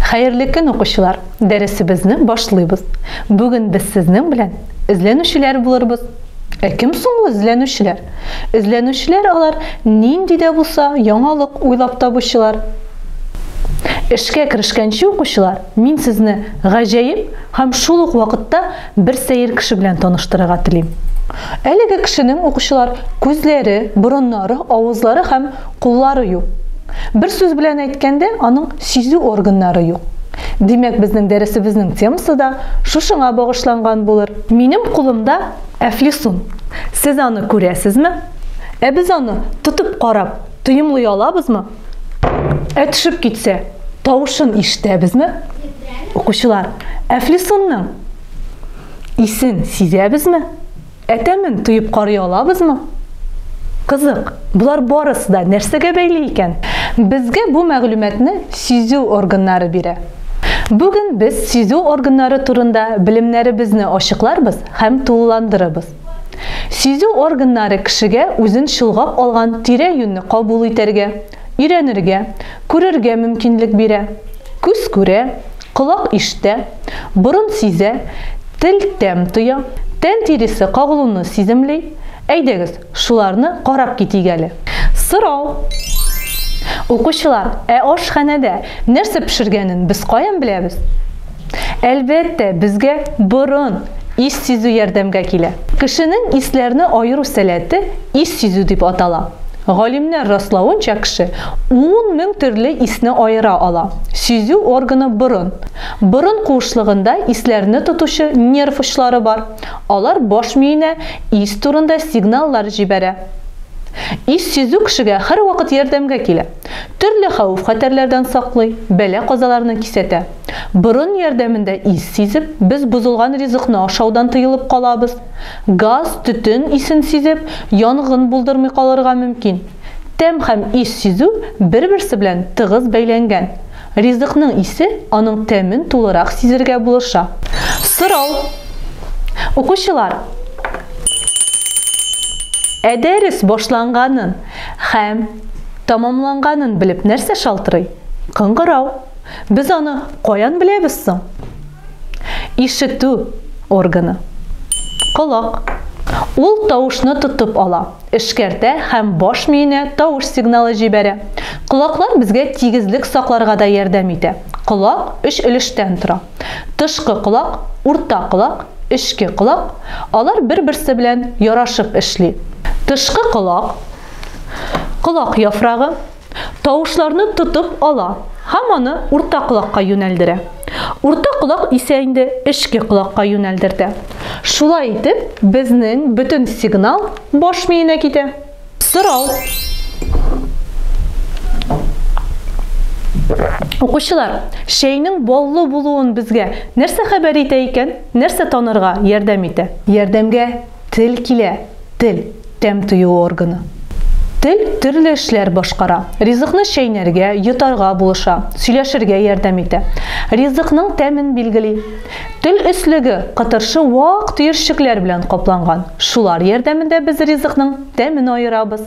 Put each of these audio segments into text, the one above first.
Хәерле көн, укучылар. Дәресебезне башлыйбыз. Бүген без сезнең белән эзләнүчеләр булырбыз. Кем соң ул эзләнүчеләр? Эзләнүчеләр алар нинди дә булса яңалык уйлап табучылар. Эшкә керешкәнче, укучылар, мин сезне гаҗәеп һәм шул ук вакытта бер сәер кеше белән таныштырырга телим. Әлеге кешенең, укучылар, күзләре, борыннары, авызлары һәм куллары юк. Бер сүз белән әйткәндә, аның сизү органнары юк. Димәк, безнең дәресебезнең темасы да шушыңа багышланган булыр. Минем кулымда әфлисун. Сез аны күрәсезме? Без аны тотып карап, тоемлый алабызмы? Төшеп китсә, тавышын ишетәбезме? Укучылар, әфлисунның исен сизәбезме? Тәмен тоеп карый алабызмы? Кызык, булар барысы да нәрсәгә бәйле икән? Безгә бу мәгълүматны сизү органнары бирә. Бүген без сизү органнары турында белемнәребезне ачыкларбыз һәм тулыландырырбыз. Сизү органнары кешегә үзен чолгап алган тирә-юньне кабул итәргә, өйрәнергә, күрергә мөмкинлек бирә. Күз күрә, колак ишетә, борын сизә, тел тәм тоя, тән тиресе кагылуны сиземли. Әйдәгез, шуларны карап китик әле. Сорау. Укучылар, ашханәдә нәрсә пешергәнен без каян беләбез? Әлбәттә, безгә борын, ис сизү ярдәмгә килә. Кешенең исләрне айыру сәләте ис сизү дип атала. Галимнәр раславынча, кеше 10 000 төрле исне айыра ала. Сизү органы борын. Борын куышлыгында исләрне тотучы нерв очлары бар. Алар баш миенә ис турында сигналлар җибәрә. Ис сизү кешегә һәр вакыт ярдәмгә килә. Төрле хәвеф-хәтәрләрдән саклый, бәла-казаларны кисәтә. Борын ярдәмендә ис сизеп, без бузылган ризыкны ашаудан тыелып калабыз. Газ, төтен исен сизеп, янгын булдырмый калырга мөмкин. Тәм һәм ис сизү бер-берсе белән тыгыз бәйләнгән. Ризыкның исе аның тәмен тулырак сизергә булыша. Сорау. Укучылар, дәрес башланганын һәм тамамланганын белеп нәрсә шалтырый? Кыңгырау. Без аны каян беләбез соң? Ишетү органы. Колак. Ул тавышны тотып ала, эшкәртә һәм баш миенә тавыш сигналы җибәрә. Колаклар безгә тигезлек сакларга да ярдәм итә. Колак 3 өлештән тора. Тышкы колак, урта колак, эчке колак. Алар бер-берсе белән ярашып эшли. Тышкы колак, колак яфрагы тавышларны тотып ала һәм аны урта колакка юнәлдерә. Урта колак исә инде эчке колакка юнәлдерде. Шулай итеп, безнең бөтен сигнал баш миенә китә. Сорау. Укучылар, шәйнең баллы булуын безгә нәрсә хәбәр итә икән? Нәрсә танырга ярдәм итә? Ярдәмгә тел килә. Тел, тәм тою органы. Тел төрле эшләр башкара. Ризыкны чәйнәргә, йотарга булыша, сөйләшергә ярдәм итә. Ризыкның тәмен билгели. Тел өслеге кытыршы вак төерчекләр белән капланган. Шулар ярдәмендә без ризыкның тәмен айырабыз.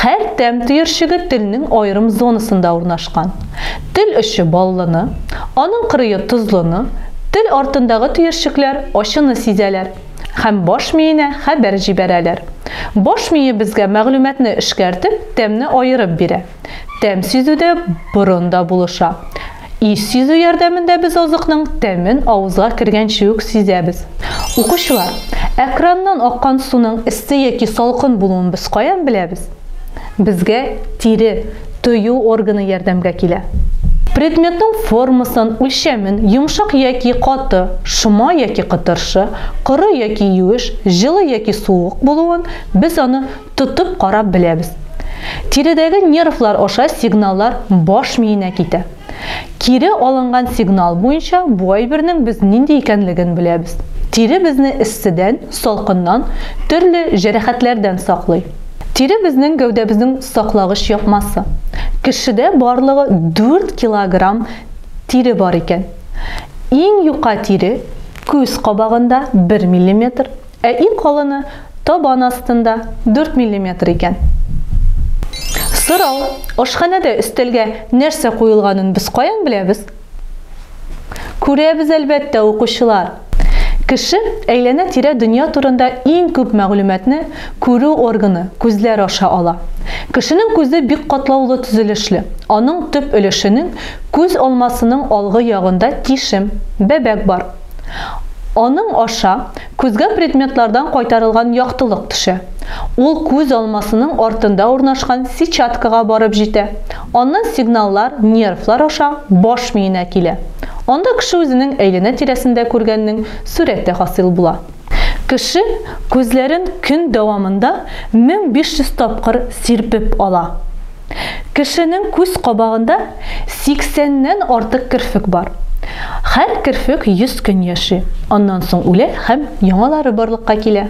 Һәр тәм төерчеге телнең айрым зонасында урнашкан. Тел эче баллыны, аның кырые тузлыны, тел артындагы төерчекләр ачыны сизәләр һәм баш миенә хәбәр җибәрәләр. Баш мие безгә мәгълүматны эшкәртеп, тәмне айырып бирә. Тәм сизүдә борында булыша. Ис сизү ярдәмендә без азыкның тәмен авызга кергәнче үк сизәбез. Укучылар, экраннан аккан суның эссе яки салкын булуын без каян беләбез? Безгә тире, тою органы ярдәмгә килә. Предметның формасын, үлчәмен, йомшак яки каты, шома яки кытыршы, коры яки юеш, җылы яки суык булуын без аны тотып карап беләбез. Тиредәге нервлар аша сигналлар баш миенә китә. Кире алынган сигнал буенча бу әйбернең без нинди икәнлеген беләбез. Тире безне эсседән, салкыннан, төрле җәрәхәтләрдән саклый. Тире безнең гәүдәбезнең саклагыч япмасы. Кешедә барлыгы 4 килограмм тире бар икән. Иң юка тире күз кабагында 1 мм, иң калыны табан астында 4 мм икән. Сорау, ашханәдә өстәлгә нәрсә куелганын без каян беләбез? Күрәбез әлбәттә, укучылар. Кеше әйләнә-тирә дөнья турында иң күп мәгълүматны күрү органы, күзләр аша ала. Кешенең күзе бик катлаулы төзелешле. Аның төп өлешенең күз алмасының алгы ягында тишем, бәбәк бар. Аның аша күзгә предметлардан кайтарылган яктылык төшә. Ул күз алмасының артында урнашкан сетчаткага барып җитә. Аннан сигналлар, нервлар аша баш миенә килә. Анда кеше үзенең әйләнә-тирәсендә күргәннең сурәте хасил була. Кеше күзләрен көн дәвамында 1500 тапкыр сирпеп ала. Кешенең күз кабагында 80ннән артык керфек бар. Һәр керфек 100 көн яши. Аннан соң үлә һәм яңалары барлыкка килә.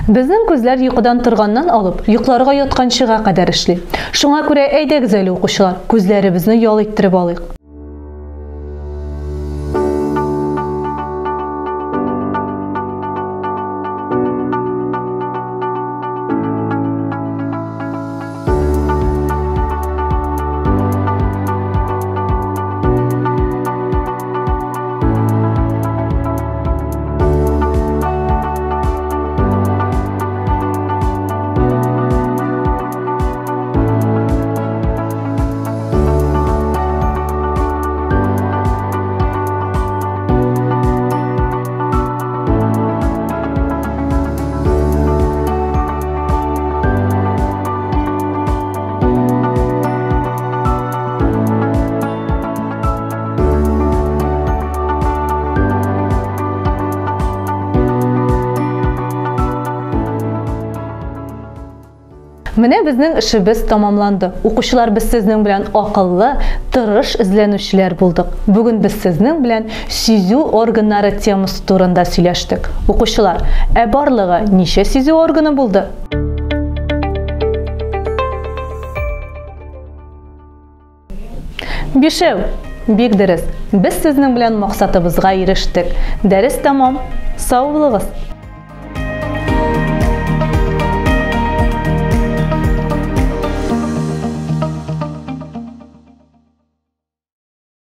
Безнең күзләр йокыдан торганнан алып, йокларга ятканчыга кадәр эшли. Шуңа күрә әйдәгез әле, укучылар, күзләребезне ял иттереп алыйк. Менә безнең эшебез тамамланды. Укучылар, без сезнең белән акыллы, тырыш эзләнүчеләр булдык. Бүген без сезнең белән сизү органнары темасы турында сөйләштек. Укучылар, барлыгы ничә сизү органы булды? Бишәү. Бик дөрес. Без сезнең белән максатыбызга ирештек. Дәрес тамам. Сау булыгыз.